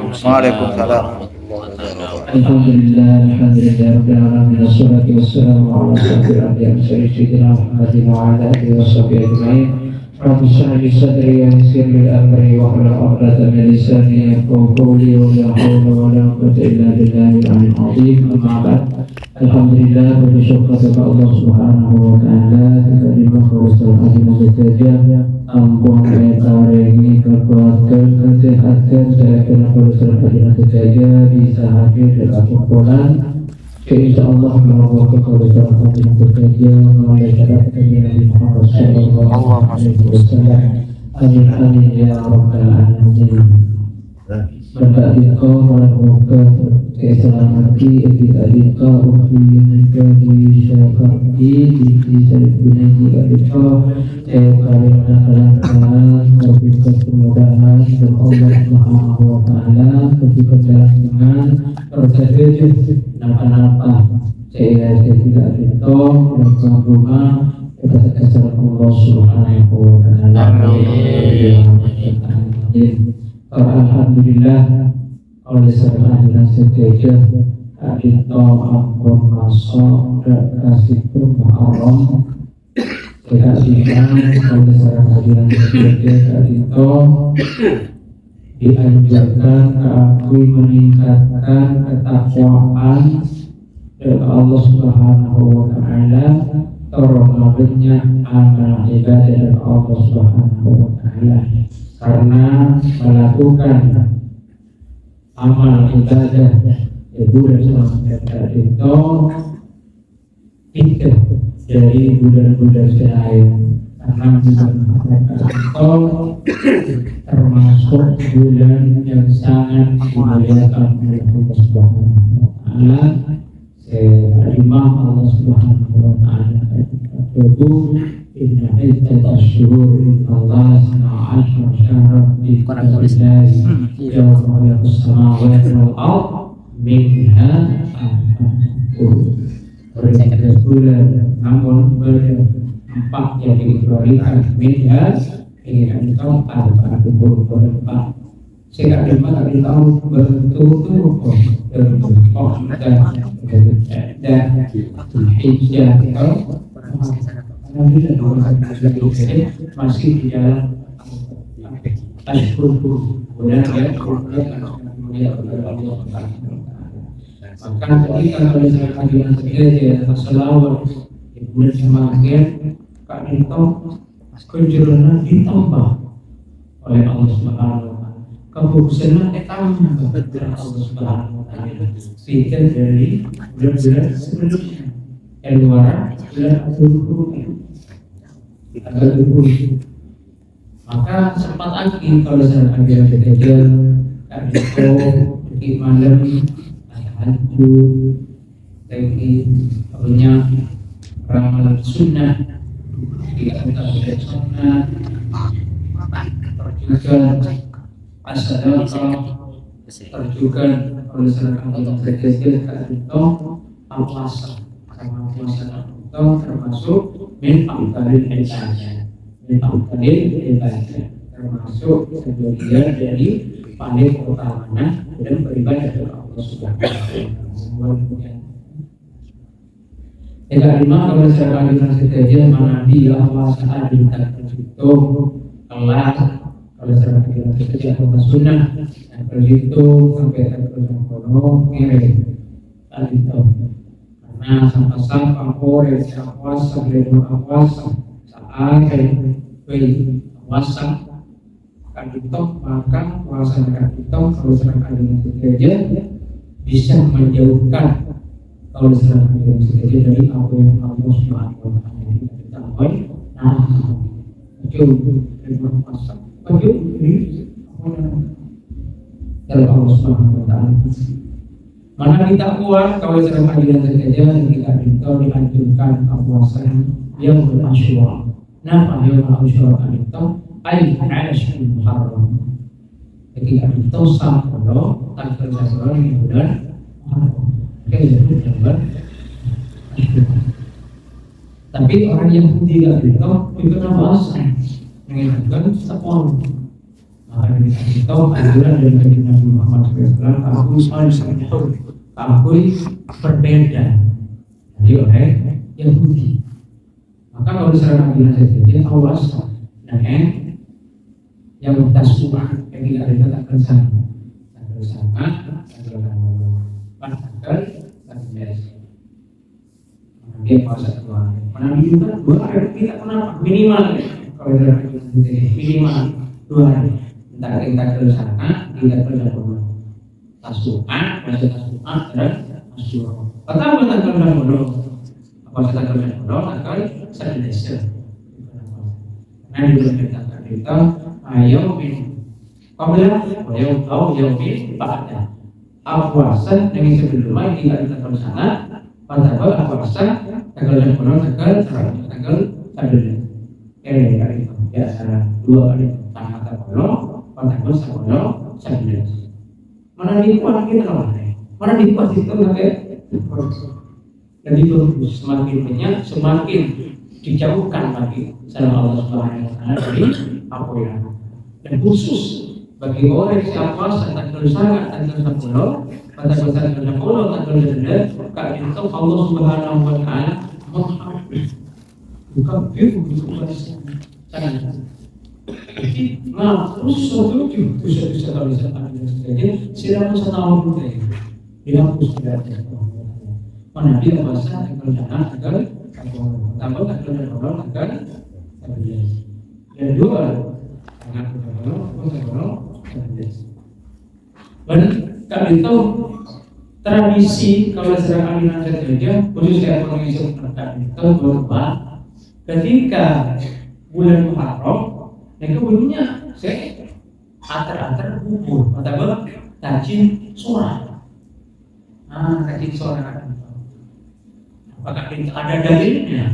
Waalaikumsalam. Alhamdulillah, rabbil alamin, wassalatu wassalamu ala asyrofil anbiya'i sayyidina Muhammadin wa ala alihi washabihi ajma'in. Rabbi shrah li sadri wa yassir li amri wahlul 'uqdatam min lisani yafqahu qawli wa la hawla wa la quwwata illa billahil 'aliyyil 'azim. Amma ba'd. Alhamdulillah, bersyukur kepada Allah Subhanahu wa taala kita dimudahkan oleh Allah. Ampun ini kekuatan kesehatan saya kena berusaha saja bisa hadir dalam kumpulan. Insyaallah Allah kekuatan saja melalui cara Nabi Muhammad sallallahu alaihi wasallam. Amin amin ya rabbal alamin. Berdoa melakukan keselamatan ketika ukhiyaka di syafaqi di sarifunani ketika karena kelancaran ketika kemudahan dan Allah Subhanahu wa taala ketika dengan percaya napa-napa saya tidak itu dan rumah kita kesalahan Allah Subhanahu wa taala. Amin. Alhamdulillah oleh serta dengan sejajar kita ampun masuk kasih Muharram kita iman oleh serta dengan sejajar kita dianjurkan keakui meningkatkan ketakwaan dari Allah Subhanahu wa taala terlebihnya amal ibadah dari Allah Subhanahu wa taala. Karena melakukan amal ibadah bulan Ramadan itu tidak dari bulan-bulan lain, karena bulan Ramadan itu termasuk bulan yang sangat dimuliakan oleh Allah Subhanahu wa taala. Imam Allah Subhanahu wa taala itu inna iddatash-syuhuri Allah Subhanahu syahran fi kitabillahi yawma as-samawati wal ardh minha bulan, namun bulan 4 yang dikecualikan minha ini tahu ada bulan 4 sehingga lima kali tahu bertutur dan hijjah masih di dalam ashhur bulan ya maka ketika pada kajian sekian selawat di bulan Ramadan kak itu kejurunan ditambah oleh Allah Subhanahu wa taala, kehususan ditambah oleh Allah Subhanahu wa taala sehingga dari bulan-bulan sebelumnya yang luar bulan Al-Qur'an. Maka sempat lagi kalau saya kajian kejadian itu di malam tahajud lagi punya ramalan sunnah di atas sunnah terjugan as-sadaqah terjugan oleh saya kajian kejadian itu puasa sama puasa itu termasuk min afdalil ibadah termasuk sebagian dari paling utama dan beribadah kepada Allah Subhanahu wa taala. Yang kelima kalau saya kajian kejadian mana dia puasa di itu kelas kalau saya kajian kejadian sunnah yang berhitung sampai terus ngirim tadi itu karena sampai kore puasa puasa saat puasa kan kita maka puasa kan kita kalau serangkan dengan sengaja bisa menjauhkan kalau serangkan dengan sengaja dari apa yang Allah Subhanahu wa taala kita tahu. Nah, jauh dari puasa, jauh dari Allah Subhanahu wa taala. Mana kita kuat kalau serangkan dengan sengaja kita dianjurkan puasa yang bermasyhur. Nah, yang bermasyhur itu ay ashhur Muharram. Ketika itu sah kalau tak terjadi di bulan Muharram. Tapi orang yang tidak itu nama asal mengingatkan setahun. Maka kita anjuran dari Nabi Muhammad SAW, aku berbeda dari oleh Yahudi. Maka kalau misalnya Nabi Nabi awas dengan yang tasbih yang kita akan sama dia puasa dua hari. Juga 2 hari kita kenapa minimal kalau minimal 2 hari. Entah kita ke sana, kita ke dalam tasuan, baca tasuan dan asyur. Atau kita ke dalam bodoh, apa kita ke dalam bodoh akan sadar. Karena juga kita ayo apabila ayo pada puasa dengan sebelumnya kita ke sana. Pada puasa tanggal 20 tanggal sadar. Kali ya salah 2 kali tanggal 10 pada tanggal 10 sadar. Mana dikuat kita mana dikuat itu pakai. Jadi itu semakin banyak semakin dijauhkan lagi sama Allah Subhanahu Wa Taala dari apa yang dan khusus bagi orang yang puasa tanggal 10 pada tanggal 10 tanggal sadar kak itu Allah Subhanahu Wa Taala bukan itu sangat. Jadi khusus itu bisa kalau jadi silakan setahun dulu ya. Dihapus tidak mana dia bahasa tanggal tambah tanggal dan dua dan kalau itu tradisi kalau secara aliran saja khusus ekonomi seperti itu berubah ketika bulan Muharram mereka bunyinya saya antar bubur atau tajin suara. Tajin suara apakah itu ada dalilnya?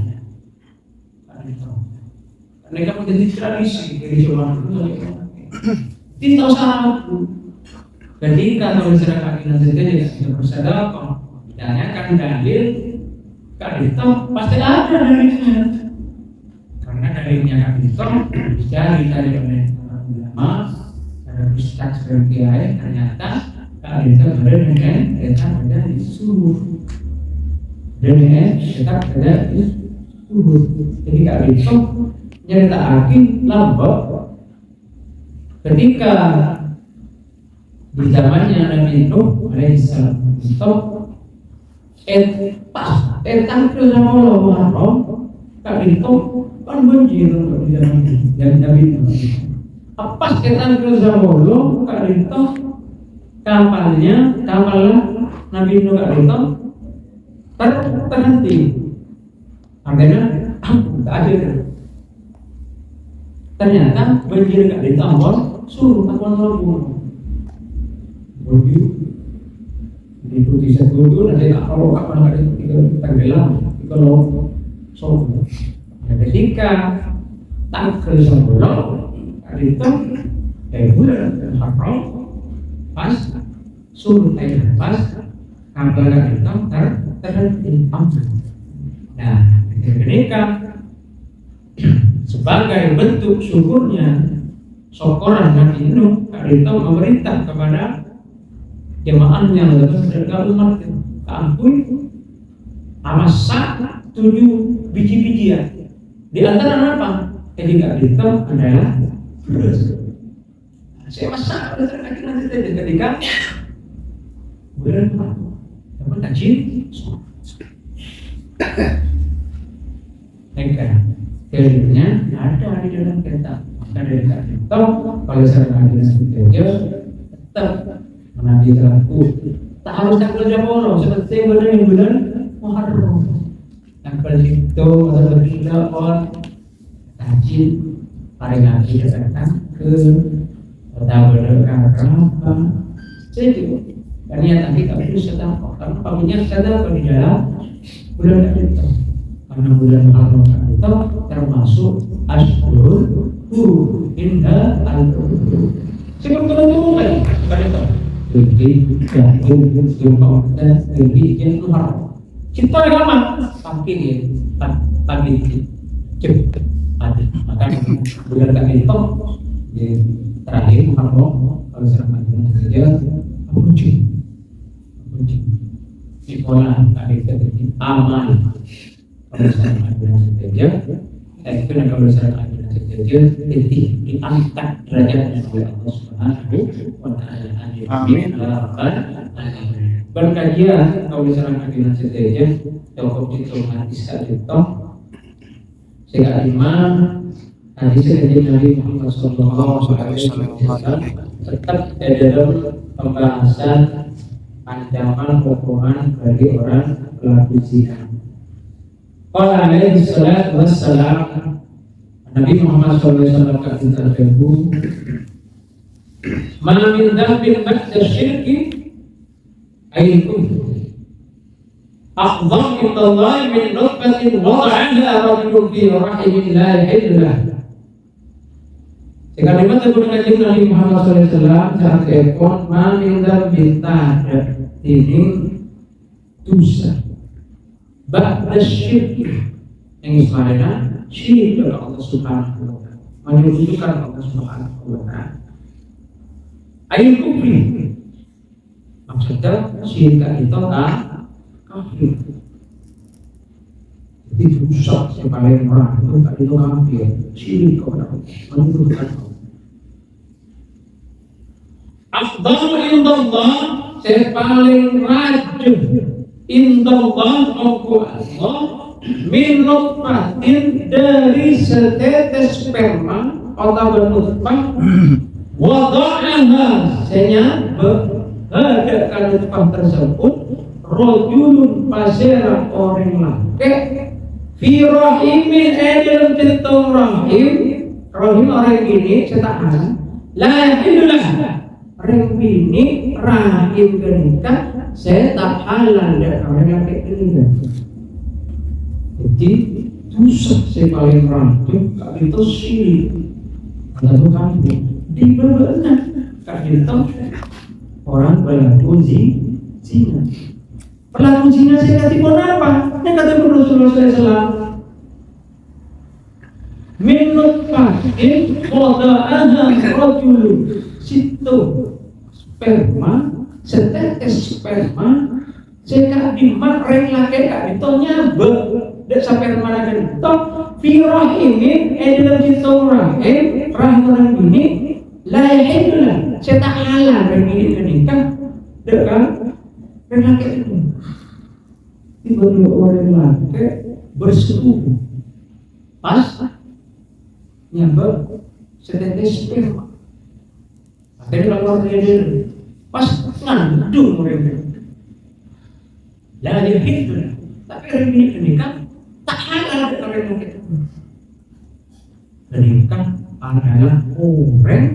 Mereka menjadi tradisi dari zaman dulu. Tidak usah. Ketika kalau masyarakat Indonesia tidak bersedekah, ditanyakan dalil, kan itu pasti ada dalilnya. Karena dalilnya kan itu bisa dicari oleh ulama, ada ustaz dan kiai ternyata kan itu benar dengan tetap ada di subuh. Dan tetap ada di subuh. Jadi kalau itu nyerita akhir lambat ketika di zamannya Nabi Nuh alaihissalam itu tanggal sama Allah kalau itu kan banjir di zaman dan Nabi Nuh pas tanggal sama Allah kalau itu kapalnya Nabi Nuh kalau itu terhenti akhirnya tak ada. Ternyata banjir gak ditambah suruh takwan lagi baju diikuti satu nanti kalau kapan ada tenggelam kalau sombong. Ketika tanggal 10 hari itu bulan Haram pas suruh pas tanggal itu terhenti. Nah ketika sebagai bentuk syukurnya syukuran Nabi Nuh itu memerintah kepada jemaahnya dan umat ampun masak 7 biji-bijian di antara apa? Ketika itu adalah beras. Saya masak ketika bulan apa tajin dalilnya ada di dalam kitab. Dari kitab kalau saya ada saja tetap Nabi terlaku tak harus tanggal Jamoro seperti bulan Muharram. Tanggal itu atau bersyukur tajin paling akhir datang ke Tabarok apa itu. Karena tadi kami sudah karena paginya sadar di dalam bulan itu. Karena bulan Muharram itu termasuk Ashhurul Hurum inda al-Hurum. Sebetulnya kan itu. Tinggi yang Muharram. Kita lama pagi cepat. Maka bulan itu Terakhir kalau serang ajudan saja kunci di pola tadi terjadi amal. Kalau serang ajudan saja itu kalau serang ajudan saja diangkat derajatnya oleh Allah Subhanahu wa Ta'ala. Amin. Berkajian kalau serang ajudan saja cukup dicermati sekali toh sehingga imam hadis dari Nabi Muhammad Sallallahu Alaihi Wasallam tetap dalam pembahasan ancaman hukuman bagi orang pelaku zina. Qala alaihi salatu wassalam, Nabi Muhammad Sallallahu Alaihi Wasallam kata "Ma min dzambin ba'da syirki aykum أفضل من الله من نطفة وضعها رجل في رحم لا يحل له." Sekalimat tergunakan Nabi Muhammad SAW saat ekor maminda bintah ini dosa ba'da syirk yang istilahnya syirik kepada Allah Subhanahu wa Ta'ala, menyekutukan Allah Subhanahu wa Ta'ala. Ayat kufri maksudnya syirik itu kafir. Jadi dosa yang paling berat itu kafir, syirik kepada Allah, menyekutukan Allah. Afdalu indallah, yang paling rajin indallah Allah min nutfatin, dari setetes sperma atau nutfah wada'aha, sehingga berhadakan nutfah tersebut rojulun pasera orang laki fi rahimin dalam jantung rahim orang ini setahan la hidulah orang ini rahim kenikah setak halal dan orang laki kenikah. Jadi dosa yang paling rajin itu syirik atau kafir di benar itu orang pelaku zina. Pelaku zina saya kata pun apa? Yang kata Rasulullah SAW minut pakin wada'aha rajulu, situ sperma, setetes sperma saya dimak reng laki kak ditanya dek sampai mana kan itu firah ini dalam situ rahim orang ini lahirlah saya tak halal reng ini kenikah dekat reng laki itu. Tiba-tiba orang laki bersetubuh pas nyamber setetes sperma. Akhirnya keluar dari pas ngandung mereka. Lah dia hidup, tapi orang ini kenikah tak halal orang itu. Kenikah adalah orang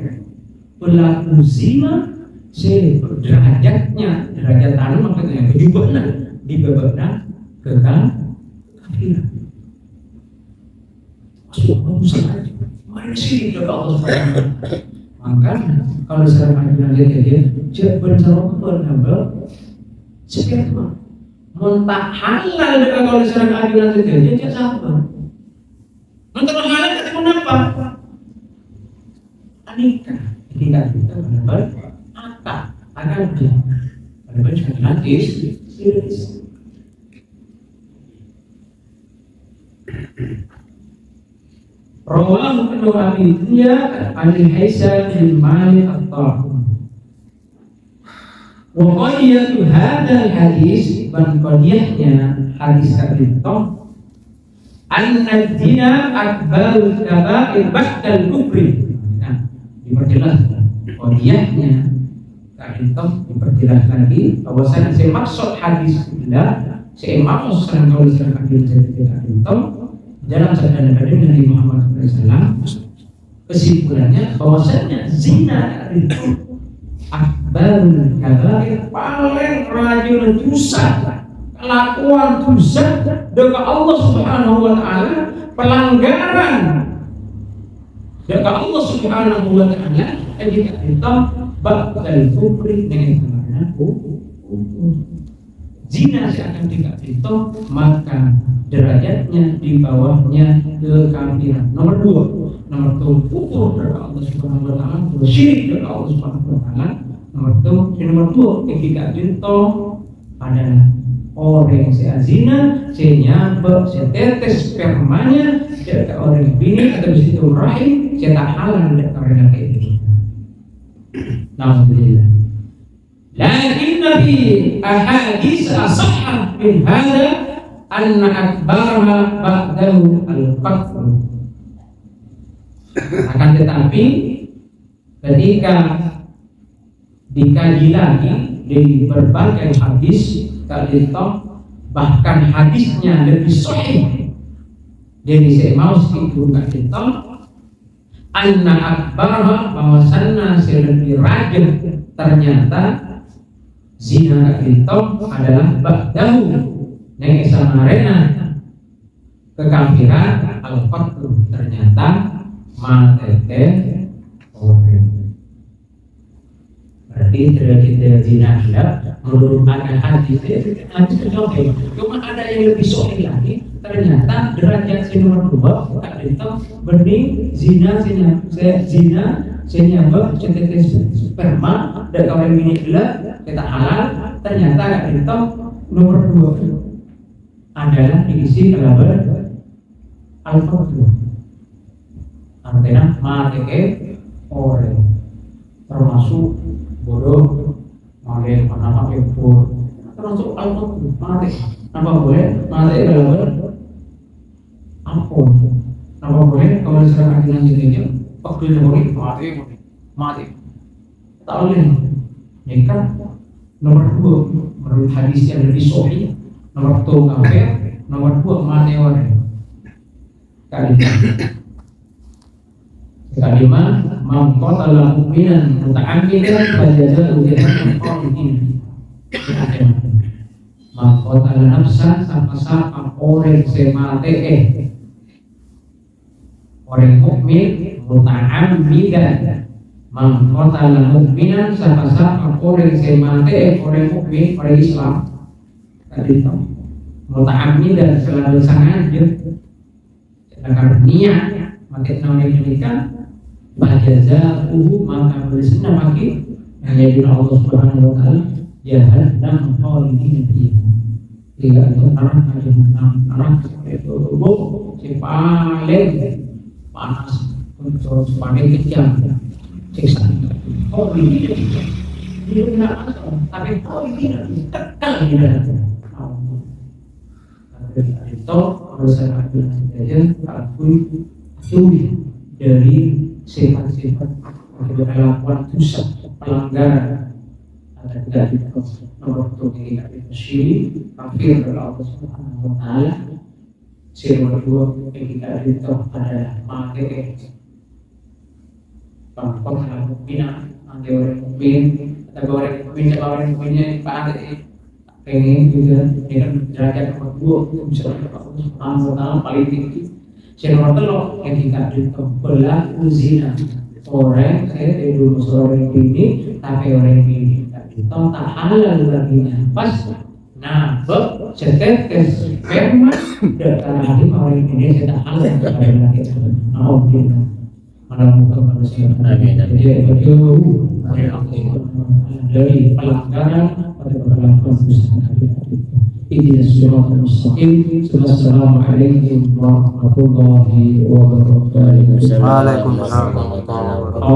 pelaku zina, derajatnya derajat tanah maksudnya kejubanan di babakna kekal kafiran. Masuk saja. Mari sini kepada Allah Subhanahu. Maka kalau sekarang ada dia bencana hamba sperma muntah halal dengan kalau sekarang ada dia sabar. Muntah halal itu kenapa? Anikah ketika kita benar akad akan dia benar jangan nanti serius. Rawahu Ibnu Abi Dunya an Haisam bin Malik at-Tahun. Wa qadiyatu hadzal hadis, dan qadiyahnya hadis itu anna dzina akbarul kaba'ir ba'dal kufri. Nah, diperjelas qadiyahnya itu diperjelas lagi bahwasanya maksud hadis adalah maksud kalau hadis itu dalam sabda Nabi Muhammad SAW, kesimpulannya bahwasanya zina itu akbarul kabair, paling rajin dosa, kelakuan dosa dengan Allah Subhanahu wa Ta'ala, pelanggaran dengan Allah Subhanahu wa Ta'ala, jika kita bakal kufri dengan karena zina seakan tidak itu, maka derajatnya di bawahnya kekafiran. Nomor 2, nomor 2 kufur kepada Allah Subhanahu wa taala, syirik kepada Allah Subhanahu wa taala. Nomor 2 etika junto adalah orang yang zina, nyabak, tetes spermanya, jika orang bini atau situ rahim, tak halal dan karena itu. Alhamdulillah. Lakin Nabi ahadits asahah min hada anna akbaraha ba'dahu al-qatl. Akan tetapi ketika dikaji lagi di berbagai hadis kalito bahkan hadisnya lebih sahih dari semaus itu kalito anna akbaraha bahwasanna lebih rajin ternyata zina itu adalah ba'dahu yang samarena kekafiran al-qatl ternyata matete orang. Berarti derajat zina menurut ada hadis itu sahih. Cuma ada yang lebih sahih lagi ternyata derajat nomor 2 tak itu bening zina senyabak tetes sperma dan kawin bini gelap kita halal ternyata itu nomor 2 adalah diisi kelabar al-qatl artinya mateke orang termasuk bodoh mati mana pakai pur termasuk al-qatl mati apa boleh mati kelabar ampun apa boleh kalau misalkan kita jenisnya waktu itu mati tak boleh ya kan nomor 2 menurut hadis yang lebih sahih nomor 2 kafir nomor 2 mati orang kalimat mengqatala mu'minan muta'ammidan fajaza'uhu jahannam khalidin mengqatala nafsan sama orang semate orang mukmin muta'ammidan mengqatala mu'minan sama orang semate orang mukmin orang Islam tadi itu muta'ammidan selalu sengaja sedangkan niat mati namanya menikah fajaza'uhu maka bersena maki hanya bila Allah Subhanahu wa taala jahannam khalidin fiha. Tidak itu anak itu si paling panas untuk paling kejam siksa. Oh ini tidak tapi ini kekal di dalam. Itu harus saya saja akui dari sifat-sifat kelakuan dosa pelanggaran ada tidak itu nomor 2 tidak itu syirik kafir kepada Allah Subhanahu wa taala. Nomor 2 tidak itu adalah mati pangkal mukminah anti orang mukmin atau orang mukminnya pada pengen juga dengan derajat nomor 2 bisa Allah Subhanahu wa taala paling tinggi. Nomor 3 yang tidak berlaku zina orang saya dulu seorang ini tapi orang ini itu tak halal baginya pas nabek setetes sperma dan lagi orang ini tidak halal bagi laki alhamdulillah menemukan manusia jadi betul dari pelanggaran pada perlakuan dosa إذن الصراط المستقيم. السلام عليكم ورحمة الله وبركاته. Waalaikumsalam warahmatullahi wabarakatuh.